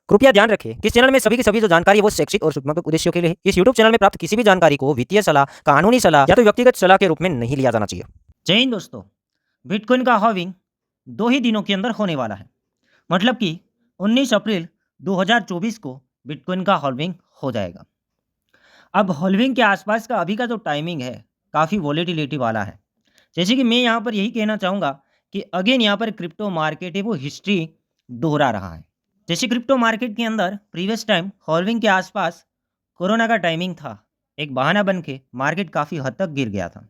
कृपया ध्यान रखें कि इस चैनल में सभी की सभी जो जानकारी है वो शैक्षिक और सूचनात्मक उद्देश्यों के लिए है। इस यूट्यूब चैनल में प्राप्त किसी भी जानकारी को वित्तीय सलाह, कानूनी सलाह या तो व्यक्तिगत सलाह के रूप में नहीं लिया जाना चाहिए। जय हिंद दोस्तों। बिटकॉइन का halving 2 ही दिनों के अंदर होने वाला है। मतलब कि 19 अप्रैल 2024 को बिटकॉइन का halving हो जाएगा। अब halving के आसपास का अभी का जो टाइमिंग है काफ़ी वॉलेटिलिटी वाला है। जैसे कि मैं यहाँ पर यही कहना चाहूँगा कि अगेन यहाँ पर क्रिप्टो मार्केट है वो हिस्ट्री दोहरा रहा है। जैसे क्रिप्टो मार्केट के अंदर प्रीवियस टाइम halving के आसपास कोरोना का टाइमिंग था, एक बहाना बन के मार्केट काफ़ी हद तक गिर गया था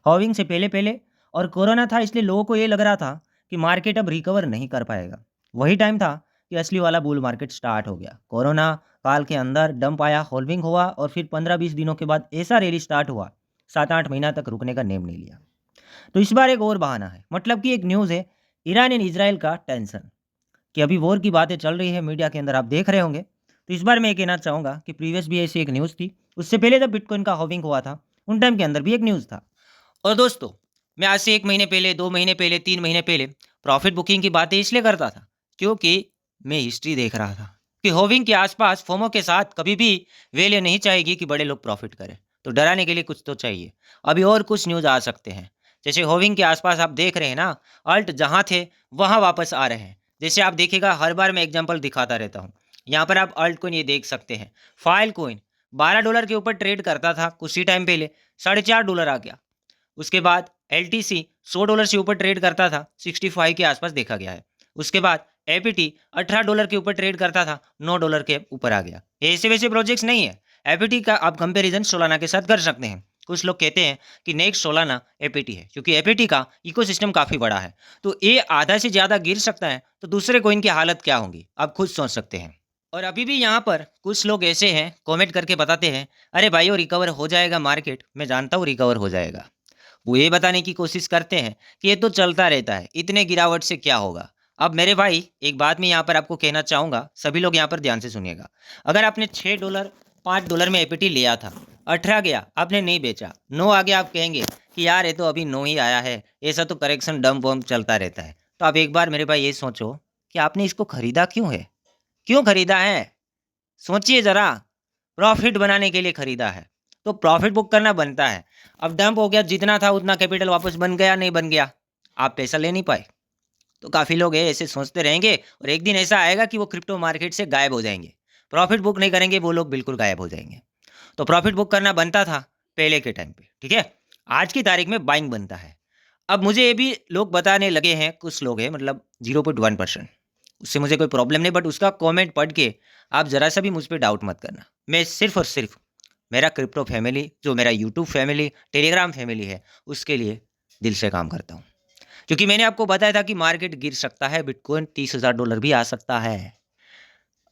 halving से पहले पहले, और कोरोना था इसलिए लोगों को ये लग रहा था कि मार्केट अब रिकवर नहीं कर पाएगा। वही टाइम था कि असली वाला बुल मार्केट स्टार्ट हो गया। कोरोना काल के अंदर डंप आया, halving हुआ और फिर 15-20 दिनों के बाद ऐसा रैली स्टार्ट हुआ, 7-8 महीना तक रुकने का नेम नहीं लिया। तो इस बार एक और बहाना है, मतलब कि एक न्यूज़ है ईरान एंड इजराइल का टेंशन, कि अभी वॉर की बातें चल रही है मीडिया के अंदर, आप देख रहे होंगे। तो इस बार मैं ये कहना चाहूँगा कि प्रीवियस भी ऐसी एक न्यूज़ थी, उससे पहले जब बिटकॉइन का halving हुआ था उन टाइम के अंदर भी एक न्यूज़ था। और दोस्तों, मैं आज से 1 महीने पहले, 2 महीने पहले, 3 महीने पहले प्रॉफिट बुकिंग की बातें इसलिए करता था क्योंकि मैं हिस्ट्री देख रहा था कि होविंग के आसपास फोमो के साथ कभी भी वैल्यू नहीं चाहेगी कि बड़े लोग प्रॉफिट करें। तो डराने के लिए कुछ तो चाहिए। अभी और कुछ न्यूज़ आ सकते हैं। जैसे होविंग के आसपास आप देख रहे हैं ना, अल्ट जहाँ थे वहाँ वापस आ रहे हैं। जैसे आप देखिएगा, हर बार मैं एग्जाम्पल दिखाता रहता हूँ। यहाँ पर आप अल्ट कोइन ये देख सकते हैं। फाइल कोइन $12 के ऊपर ट्रेड करता था कुछ ही टाइम पहले, $4.5 आ गया। उसके बाद LTC $100 से ऊपर ट्रेड करता था, 65 के आसपास देखा गया है। उसके बाद APT $18 के ऊपर ट्रेड करता था, $9 के ऊपर आ गया। ऐसे वैसे प्रोजेक्ट्स नहीं है। APT का आप कंपैरिजन सोलाना के साथ कर सकते हैं। कुछ लोग कहते हैं कि नेक्स्ट सोलाना APT है, क्योंकि APT का इकोसिस्टम काफ़ी बड़ा है। तो ये आधा से ज़्यादा गिर सकता है, तो दूसरे कोइन की हालत क्या होगी आप खुद सोच सकते हैं। और अभी भी यहाँ पर कुछ लोग ऐसे हैं, कमेंट करके बताते हैं, अरे भाई वो रिकवर हो जाएगा मार्केट। मैं जानता हूँ रिकवर हो जाएगा। वो ये बताने की कोशिश करते हैं कि ये तो चलता रहता है, इतने गिरावट से क्या होगा। अब मेरे भाई, एक बात मैं यहाँ पर आपको कहना चाहूँगा, सभी लोग यहाँ पर ध्यान से सुनिएगा। अगर आपने $6 $5 में APT लिया था, 18 गया, आपने नहीं बेचा, 9 आ गया, आप कहेंगे कि यार ये तो अभी 9 ही आया है, ऐसा तो करेक्शन डंप वम्प चलता रहता है। तो आप एक बार मेरे भाई ये सोचो कि आपने इसको खरीदा क्यों है, क्यों खरीदा है? सोचिए ज़रा। प्रॉफिट बनाने के लिए खरीदा है, तो प्रॉफिट बुक करना बनता है। अब डंप हो गया, जितना था उतना कैपिटल वापस बन गया, नहीं बन गया, आप पैसा ले नहीं पाए। तो काफ़ी लोग ऐसे सोचते रहेंगे और एक दिन ऐसा आएगा कि वो क्रिप्टो मार्केट से गायब हो जाएंगे। प्रॉफिट बुक नहीं करेंगे वो लोग, बिल्कुल गायब हो जाएंगे। तो प्रॉफिट बुक करना बनता था पहले के टाइम पे, ठीक है। आज की तारीख में बाइंग बनता है। अब मुझे ये भी लोग बताने लगे हैं, कुछ लोग हैं मतलब 0.1%, उससे मुझे कोई प्रॉब्लम नहीं, बट उसका कमेंट पढ़ के आप ज़रा सा भी मुझ पर डाउट मत करना। मैं सिर्फ और सिर्फ मेरा क्रिप्टो फैमिली, जो मेरा यूट्यूब फैमिली, टेलीग्राम फैमिली है, उसके लिए दिल से काम करता हूँ। क्योंकि मैंने आपको बताया था कि मार्केट गिर सकता है, बिटकॉइन $30,000 भी आ सकता है।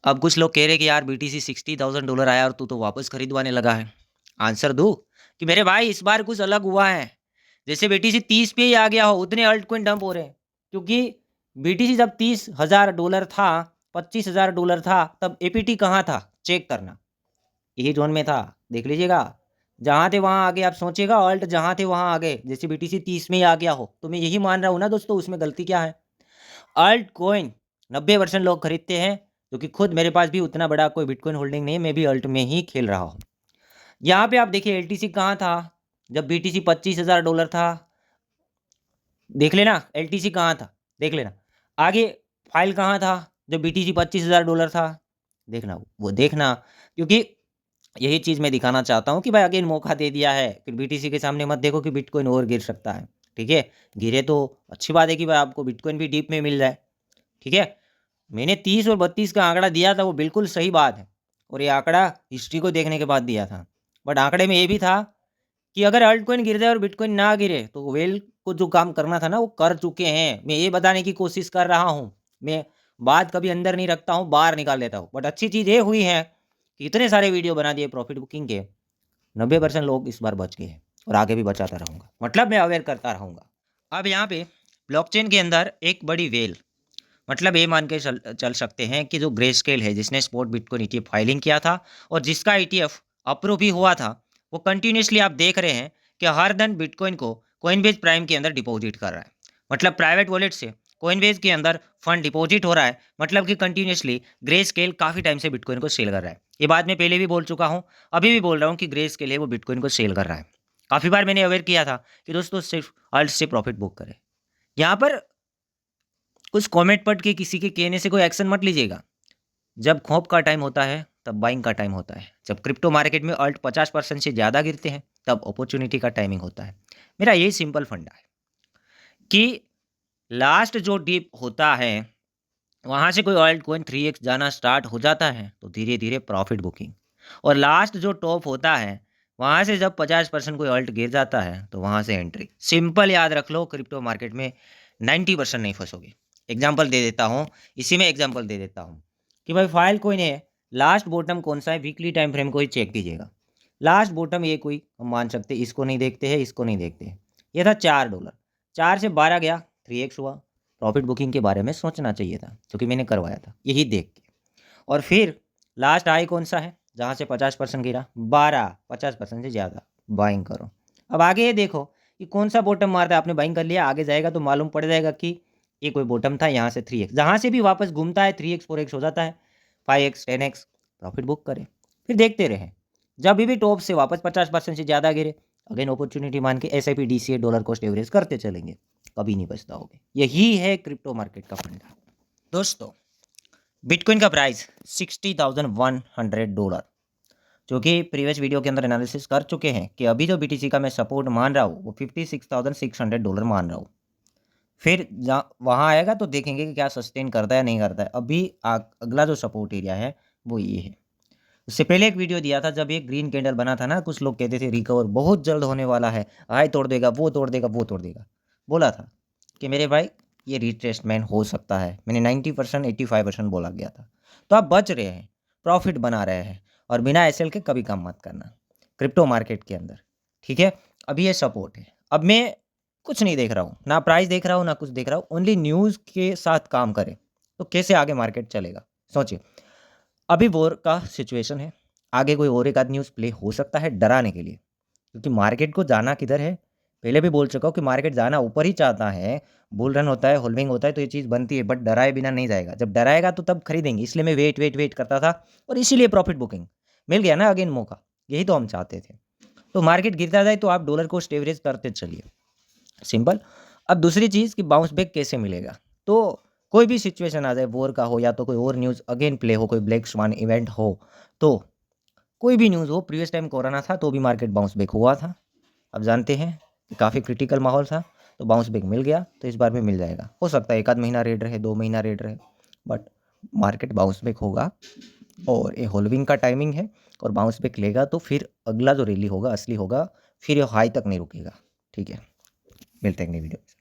अब कुछ लोग कह रहे कि यार BTC $60,000 आया और तू तो वापस खरीदवाने लगा है। आंसर दो कि मेरे भाई इस बार कुछ अलग हुआ है। जैसे BTC 30 पे ही आ गया हो, उतने अल्ट कोइन डंप हो रहे हैं। क्योंकि BTC जब $30,000 था, $25,000 था, तब APT कहाँ था चेक करना, यही जोन में था, देख लीजिएगा। जहाँ थे वहाँ आ गए, आप सोचिएगा, अल्ट जहाँ थे वहाँ आ गए। जैसे BTC 30 में ही आ गया हो, तो मैं यही मान रहा हूँ ना दोस्तों, उसमें गलती क्या है? अल्ट कोइन 90% लोग खरीदते हैं, क्योंकि खुद मेरे पास भी उतना बड़ा कोई बिटकॉइन होल्डिंग नहीं है, मैं भी अल्ट में ही खेल रहा हूँ। यहाँ पे आप देखिए LTC कहाँ था जब BTC $25,000 था, देख लेना। LTC कहाँ था देख लेना। आगे फाइल कहाँ था जब BTC $25,000 था, देखना, वो देखना। क्योंकि यही चीज़ मैं दिखाना चाहता हूँ कि भाई अगेन मौका दे दिया है, फिर BTC के सामने मत देखो कि बिटकॉइन और गिर सकता है, ठीक है। गिरे तो अच्छी बात है कि भाई आपको बिटकॉइन भी डीप में मिल जाए, ठीक है। मैंने 30 और 32 का आंकड़ा दिया था, वो बिल्कुल सही बात है, और ये आंकड़ा हिस्ट्री को देखने के बाद दिया था। बट आंकड़े में ये भी था कि अगर अल्ट कोइन गिर जाए और बिटकॉइन ना गिरे, तो वेल को जो काम करना था ना वो कर चुके हैं। मैं ये बताने की कोशिश कर रहा हूँ, मैं बात कभी अंदर नहीं रखता हूँ, बाहर निकाल देता हूँ। बट अच्छी चीज़ ये हुई है कि इतने सारे वीडियो बना दिए प्रॉफिट बुकिंग के, 90% लोग इस बार बच गए हैं, और आगे भी बचाता रहूँगा, मतलब मैं अवेयर करता रहूँगा। अब यहाँ पे ब्लॉकचेन के अंदर एक बड़ी वेल, मतलब ये मान के चल सकते हैं कि जो ग्रे स्केल है, जिसने स्पॉट बिटकॉइन ETF फाइलिंग किया था और जिसका ETF अप्रूव भी हुआ था, वो कंटिन्यूसली आप देख रहे हैं कि हर दिन बिटकॉइन को कोइनबेस प्राइम के अंदर डिपॉजिट कर रहा है। मतलब प्राइवेट वॉलेट से कोइनबेस के अंदर फंड डिपॉजिट हो रहा है, मतलब कि कंटिन्यूसली ग्रे स्केल काफ़ी टाइम से बिटकॉइन को सेल कर रहा है। ये बात मैं पहले भी बोल चुका हूँ, अभी भी बोल रहा हूँ कि ग्रे स्केल है वो बिटकॉइन को सेल कर रहा है। काफ़ी बार मैंने अवेयर किया था कि दोस्तों सिर्फ अल्ट से प्रॉफिट बुक करें। यहाँ पर कुछ कॉमेंट पढ़ के किसी के कहने से कोई एक्शन मत लीजिएगा। जब खौफ का टाइम होता है तब बाइंग का टाइम होता है। जब क्रिप्टो मार्केट में अल्ट 50% से ज़्यादा गिरते हैं तब अपॉर्चुनिटी का टाइमिंग होता है। मेरा यही सिंपल फंडा है कि लास्ट जो डिप होता है वहाँ से कोई ऑल्ट कॉइन 3x जाना स्टार्ट हो जाता है तो धीरे धीरे प्रॉफिट बुकिंग, और लास्ट जो टॉप होता है वहाँ से जब 50% कोई ऑल्ट गिर जाता है तो वहाँ से एंट्री। सिंपल याद रख लो, क्रिप्टो मार्केट में 90% नहीं फंसोगे। एग्जाम्पल दे देता हूँ, इसी में एग्जाम्पल दे देता हूँ कि भाई फाइल कोइन है, लास्ट बॉटम कौन सा है, वीकली टाइम फ्रेम को ही चेक कीजिएगा। लास्ट बॉटम ये कोई हम मान सकते, इसको नहीं देखते हैं, इसको नहीं देखते हैं। ये था $4, 4 से 12 गया, 3x हुआ। प्रॉफिट बुकिंग के बारे में सोचना चाहिए था क्योंकि मैंने करवाया था यही देख के। और फिर लास्ट हाई कौन सा है जहाँ से 50% गिरा, 12, 50% से ज़्यादा बाइंग करो। अब आगे ये देखो कि कौन सा बॉटम मारता है, आपने बाइंग कर लिया, आगे जाएगा तो मालूम पड़ जाएगा कि ये कोई बॉटम था, यहाँ से 3x, जहाँ से भी वापस घूमता है 3x 4x हो जाता है, 5x 10x प्रॉफिट बुक करें। फिर देखते रहें, जब भी टॉप से वापस 50% से ज़्यादा गिरे अगेन अपॉर्चुनिटी मान के SIP DCA dollar cost average करते चलेंगे, कभी नहीं बचता होगे। यही है क्रिप्टो मार्केट का फंडा। दोस्तों बिटकॉइन का प्राइस $60,100, जो कि प्रीवियस वीडियो के अंदर एनालिसिस कर चुके हैं कि अभी जो BTC का मैं सपोर्ट मान रहा हूँ वो $56,600 मान रहा हूँ। फिर वहाँ आएगा तो देखेंगे कि क्या सस्टेन करता है नहीं करता है। अभी अगला जो सपोर्ट एरिया है वो ये है। उससे पहले एक वीडियो दिया था जब एक ग्रीन कैंडल बना था ना, कुछ लोग कहते थे रिकवर बहुत जल्द होने वाला है, हाई तोड़ देगा, वो तोड़ देगा, वो तोड़ देगा। बोला था कि मेरे भाई ये रिट्रेसमेंट हो सकता है, मैंने 90% 85% बोला गया था। तो आप बच रहे हैं, प्रॉफिट बना रहे हैं, और बिना SL के कभी काम मत करना क्रिप्टो मार्केट के अंदर, ठीक है। अभी ये सपोर्ट है, अब मैं कुछ नहीं देख रहा हूँ, ना प्राइस देख रहा हूँ ना कुछ देख रहा हूँ, ओनली न्यूज़ के साथ काम करें तो कैसे आगे मार्केट चलेगा सोचिए। अभी वॉर का सिचुएशन है, आगे कोई और एक आध न्यूज़ प्ले हो सकता है डराने के लिए, क्योंकि मार्केट को जाना किधर है, पहले भी बोल चुका हूँ कि मार्केट जाना ऊपर ही चाहता है। बुल रन होता है, होल्डिंग होता है तो ये चीज़ बनती है, बट डराए बिना नहीं जाएगा। जब डराएगा तो तब खरीदेंगे, इसलिए मैं वेट करता था और इसीलिए प्रॉफिट बुकिंग मिल गया ना अगेन मौका, यही तो हम चाहते थे। तो मार्केट गिरता जाए तो आप डॉलर कोस्ट एवरेज करते चलिए, सिंपल। अब दूसरी चीज़ कि बाउंस बैक कैसे मिलेगा, तो कोई भी सिचुएशन आ जाए, वॉर का हो या तो कोई और न्यूज़ अगेन प्ले हो, कोई ब्लैक स्वान इवेंट हो, तो कोई भी न्यूज़ हो, प्रीवियस टाइम कोरोना था तो भी मार्केट बाउंस बैक हुआ था। अब जानते हैं कि काफ़ी क्रिटिकल माहौल था तो बाउंस बैक मिल गया, तो इस बार भी मिल जाएगा। हो सकता है 1 आध महीना रेड रहे, 2 महीना रेड रहे, बट मार्केट बाउंस बैक होगा। और ये होल्विंग का टाइमिंग है, और बाउंस बैक लेगा तो फिर अगला जो रैली होगा असली होगा, फिर ये हाई तक नहीं रुकेगा, ठीक है। मिलते हैं अगली वीडियो।